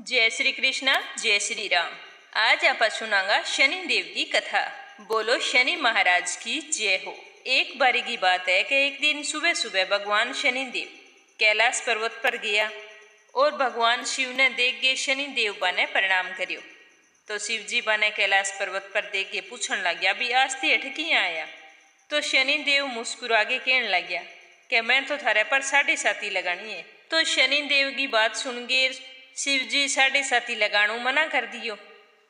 जय श्री कृष्ण जय श्री राम। आज आप सुनांगा शनि देव की कथा। बोलो शनि महाराज की जय हो। एक बारी की बात है कि एक दिन सुबह सुबह भगवान शनि देव कैलाश पर्वत पर गया और भगवान शिव ने देख के शनि देव बने प्रणाम करियो। तो शिव जी बने कैलाश पर्वत पर देख के पूछन लग गया भी आज ते अठ किया आया। तो शनि देव मुस्कुरा के कहने लग गया कि मैं तो थारे पर 7.5 लगानी है। तो शनि देव की बात सुन के शिव जी 7.5 लगाणु मना कर दियो।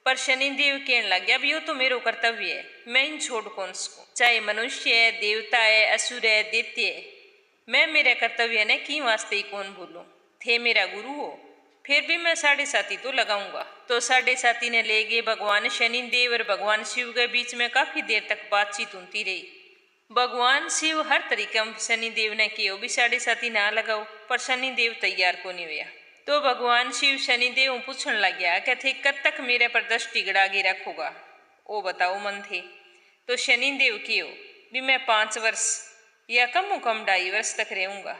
पर शनि देव कहने लग गया भी वो तो मेरो कर्तव्य है, मैं इन छोड़ कौन सकूं, चाहे मनुष्य है, देवता है, असुर है, दैत्य है, मैं मेरे कर्तव्य ने की वास्ते ही कौन भूलूं। थे मेरा गुरु हो, फिर भी मैं 7.5 तो लगाऊंगा। तो 7.5 ने ले गए भगवान शनि देव और भगवान शिव के बीच में काफी देर तक बातचीत होती रही। भगवान शिव हर तरीके शनि देव ने कियो भी 7.5 ना लगाओ, पर शनि देव तैयार को नहीं हुआ। तो भगवान शिव शनि देव पूछन लग गया कि थे कब तक मेरे पर दृष्टि गड़ा के रखोगा, वो बताओ मन थे। तो शनि देव कियो भी मैं 5 वर्ष या कम 2.5 वर्ष तक रहूंगा।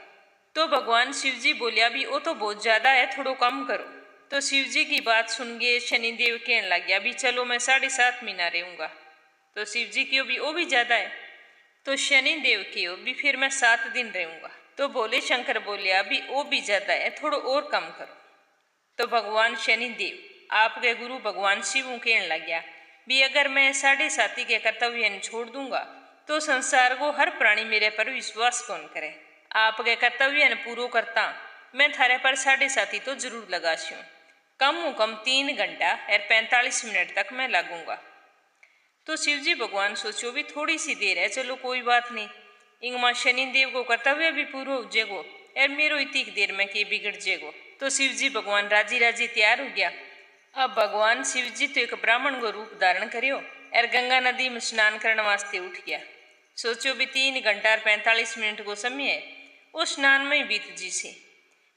तो भगवान शिव जी बोलिया भी वो तो बहुत ज्यादा है, थोड़ो कम करो। तो शिव जी की बात सुन के शनि देव कहने लग गया भी चलो मैं 7.5 महीना रहूंगा। तो शिव जी क्यों भी वो भी ज्यादा है। तो शनि देव क्यों भी फिर मैं 7 दिन रहूंगा। तो भोले शंकर बोलिया भी वो भी ज्यादा है, थोड़ो और कम करो। तो भगवान शनि देव आपके गुरु भगवान शिव कहने लग गया भी अगर मैं 7.5 के कर्तव्य छोड़ दूंगा तो संसार को हर प्राणी मेरे पर विश्वास कौन करे। आपके कर्तव्य पूरो करता मैं थारे पर 7.5 तो जरूर लगाशू। कम 3 घंटा और 45 मिनट तक मैं लगूंगा। तो शिव जी भगवान सोचो भी थोड़ी सी देर है, चलो कोई बात नहीं, इंगमा शनि देव को कर्तव्य भी पूरा हो जेगो और मेरो इतनी देर में के बिगड़ जेगो। तो शिव जी भगवान राजी राजी तैयार हो गया। अब भगवान शिव जी तो एक ब्राह्मण को रूप धारण करियो और गंगा नदी में स्नान करने वास्ते उठ गया। सोचो भी 3 घंटा और 45 मिनट को समय है, वो स्नान में ही बीत जी से।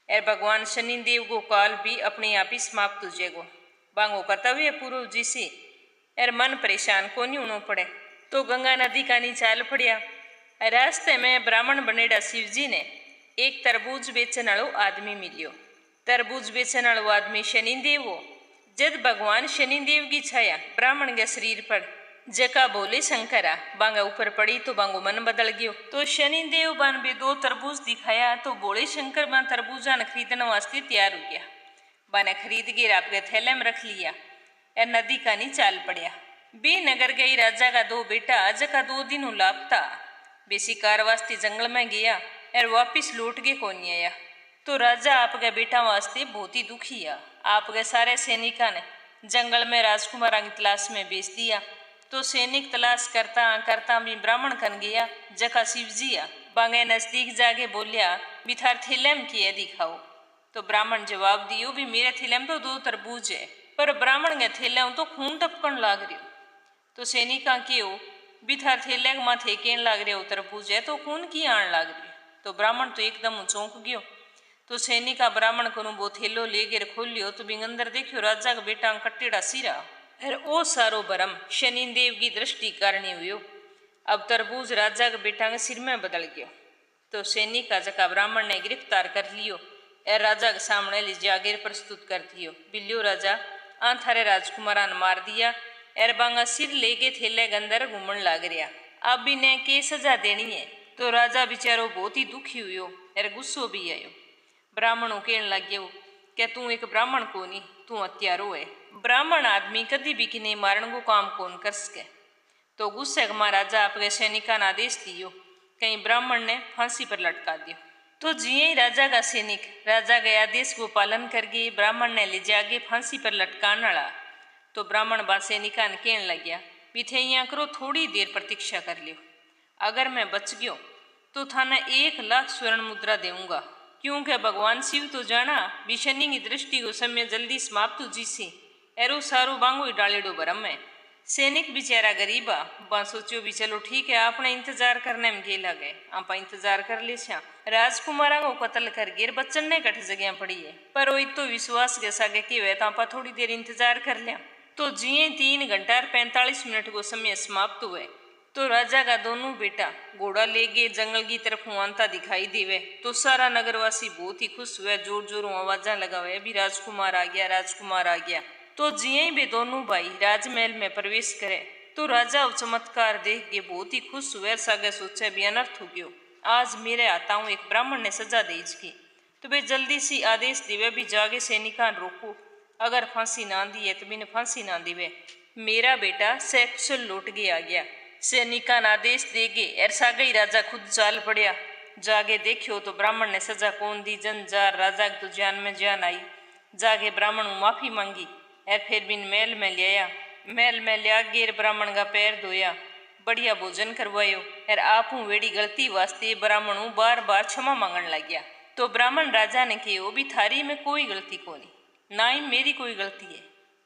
और भगवान शनि देव को काल भी अपने आप ही समाप्त हो जेगो, बांगो कर्तव्य पूरो जी से और मन परेशान को नहीं होना पड़े। तो गंगा नदी का नी चाल पड़िया। रास्ते में ब्राह्मण बनेड़ा शिव जी ने एक तरबूज बेचन वालो आदमी मिलियो। तरबूज बेचन वालो आदमी शनि देव हो। जब भगवान शनि देव की छाया ब्राह्मण के शरीर पर जका बोले शंकरा बांगा ऊपर पड़ी तो बांगो मन बदल गयो। तो शनि देव बन बे 2 तरबूज दिखाया तो बोले शंकर बन तरबूजा ने खरीदने वास्ते तैयार हो गया। बने खरीद के आपके थैले में रख लिया और नदी का नी चाल पड़िया। बे नगर गई राजा का 2 बेटा जका 2 दिन लापता बे शिकार वास्ते जंगल में गया और वापिस लौट के कौन आया। तो राजा आपके बेटा वास्ते बहुत ही दुखी आ। आपके सारे सैनिका ने जंगल में राजकुमारा की तलाश में बेच दिया। तो सैनिक तलाश करता करता भी ब्राह्मण कन गया जका शिव जी आ। बांगे नजदीक जाके बोलिया भी थार थैले में किए दिखाओ। तो ब्राह्मण जवाब दियो भी मेरे थैले में तो 2 तरबूज है, पर ब्राह्मण के थैले में तो खून टपकन लाग रही। तो सैनिका क्यों भी थार थैले माथे केन लाग रहे हो तरबूज है तो खून की आण लाग रही। तो ब्राह्मण तो एकदम चौंक गयो। तो सैनिका ब्राह्मण को वो थैलो ले गिर खोलियो तो बिंग अंदर देखियो राजा का बेटा कट्टेड़ा सिरा और ओ सारो भरम शनि देव की दृष्टि कारणी हुयो। अब तरबूज राजा के बेटा के सिर में बदल गयो। तो सैनिका जका ब्राह्मण ने गिरफ्तार कर लियो और राजा के सामने ले जागिर प्रस्तुत कर दियो। बिल्लियो राजा आ थारे राजकुमारा ने मार दिया और बांगा सिर लेके थैले के अंदर घूमन लाग रहा। अब इन्हें के सजा देनी है। तो राजा बेचारो बहुत ही दुखी हुयो और गुस्सो भी आयो। ब्राह्मणों कहने लग गयो कि तू एक ब्राह्मण को नहीं, तू हत्यारो है। ब्राह्मण आदमी कभी भी किन्हीं मारण को काम कौन कर सके। तो गुस्से में राजा आपके सैनिका ने आदेश दियो कहीं ब्राह्मण ने फांसी पर लटका दियो। तो जिये ही राजा का सैनिक राजा के आदेश को पालन करके ब्राह्मण ने ले जाके फांसी पर लटकाने वाला। तो ब्राह्मण बा सैनिका ने कहने लग गया भी थे यहाँ करो, थोड़ी देर प्रतीक्षा कर लियो, अगर मैं बच गयो तो थाने 1 लाख स्वर्ण मुद्रा देऊंगा, क्योंकि भगवान शिव तो जाना भी शनि की दृष्टि को समय जल्दी समाप्त हो जी से एरो सारो बांगो ही डालेडो भरम है। सैनिक बेचारा गरीबा बा सोचो भी चलो ठीक है, आपने इंतजार करने में गेला गए, आप इंतजार कर ले। राजकुमारा को कत्ल कर गिर बच्चन ने कट जगह पड़ी है, पर वो तो विश्वास के सागे कि वे तो थोड़ी देर इंतजार कर लिया। तो जिये 3 घंटा और 45 मिनट को समय समाप्त हुए तो राजा का दोनों बेटा घोड़ा ले गए जंगल की तरफ आंता दिखाई देवे तो सारा नगरवासी बहुत ही खुश हुए, जोर जोरों आवाजा लगावे भी राजकुमार आ गया, राजकुमार आ गया। तो जिये वे दोनों भाई राजमहल में प्रवेश करे तो राजा चमत्कार देख के बहुत ही खुश हुए, सागे सोचे भी अनर्थ हो गयो, आज मेरे आता हूँ एक ब्राह्मण ने सजा दी इसकी। तो वे जल्दी सी आदेश दिवे भी जागे सैनिका रोको, अगर फांसी ना दी है तो बिन फांसी ना दिवे, मेरा बेटा सकुशल लौट के आ गया। सैनिका ने आदेश देगे एर सागे ही राजा खुद चाल पड़िया, जागे देखियो तो ब्राह्मण ने सजा कौन दी, जन जार राजा तो जान में जान आई। जागे ब्राह्मण माफी मांगी एर फिर बिन महल में लिया, महल में लिया गेर ब्राह्मण का पैर धोया, बढ़िया भोजन करवायो एर आप वेड़ी गलती वास्ते ब्राह्मण बार बार क्षमा मांगन लग गया। तो ब्राह्मण राजा ने कहो भी थारी में कोई गलती कोनी, ना ही मेरी कोई गलती है,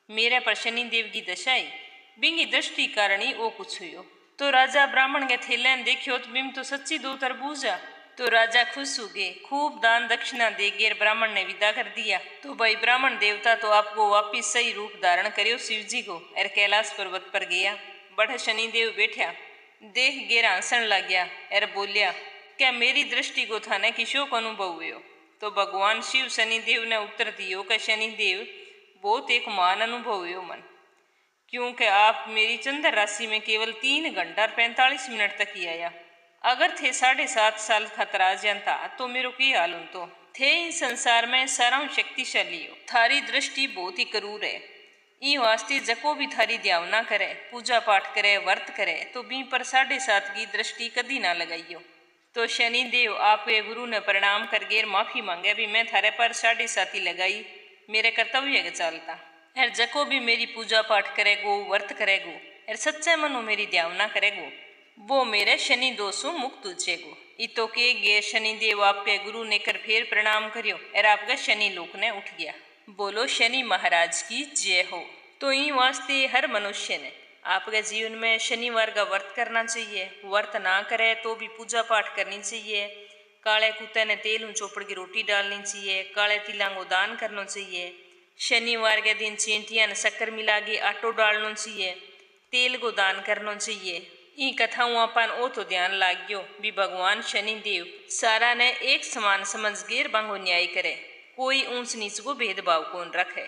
मेरे पर शनिदेव की दशा आई, बिंगी दृष्टि कारण ही वो कुछ हुई। तो राजा ब्राह्मण के थैले ने देखियो तो बिम तो सच्ची दो तरबूजा। तो राजा खुश हो गए, खूब दान दक्षिणा दे गए, ब्राह्मण ने विदा कर दिया। तो भाई ब्राह्मण देवता तो आपको वापिस सही रूप धारण करियो शिव जी को एर कैलाश पर्वत पर गया। बढ़ शनिदेव बैठा देख गेर हंसन लग गया एर बोलिया क्या मेरी दृष्टि को थाने किशोक अनुभव हुयो। तो भगवान शिव शनिदेव ने उत्तर दियो कि शनिदेव बहुत एक मान अनुभव हुयो मन, क्योंकि आप मेरी चंद्र राशि में केवल 3 घंटा और 45 मिनट तक ही आया, अगर थे 7.5 साल खतरा जनता तो मेरो की हाल हो तो थे इस संसार में सारा शक्तिशाली हो। थारी दृष्टि बहुत ही क्रूर है, ई वास्ते जको भी थारी ध्यावना करे, पूजा पाठ करे, व्रत करे तो बी पर 7.5 की दृष्टि कदी ना लगाइयो। तो शनिदेव आपके गुरु ने प्रणाम कर गेर माफी मांगे भी मैं थारे पर 7.5 ही लगाई, मेरे कर्तव्य के चालता एर जको भी मेरी पूजा पाठ करेगो, व्रत करेगो एर सच्चे मनो मेरी ध्यावना करेगो वो मेरे शनि दोषों मुक्त उचेगो। इतो के गे शनिदेव आपके गुरु ने कर फिर प्रणाम करियो एर आपका शनि लोक ने उठ गया। बोलो शनि महाराज की जय हो। तो ई वास्ते हर मनुष्य ने आपके जीवन में शनिवार का व्रत करना चाहिए, व्रत ना करे तो भी पूजा पाठ करनी चाहिए, काले कुत्ते ने तेल चोपड़ की रोटी डालनी चाहिए, काले तिला को दान करना चाहिए, शनिवार के दिन चींटियां शक्कर मिला के आटो डालना चाहिए, तेल को दान करना चाहिए। ई कथाओं अपन ओ तो ध्यान लाग गयो भी भगवान शनिदेव सारा ने एक समान समझ गेर बांगो न्याय करे, कोई ऊंच नीच को भेदभाव कौन रखे।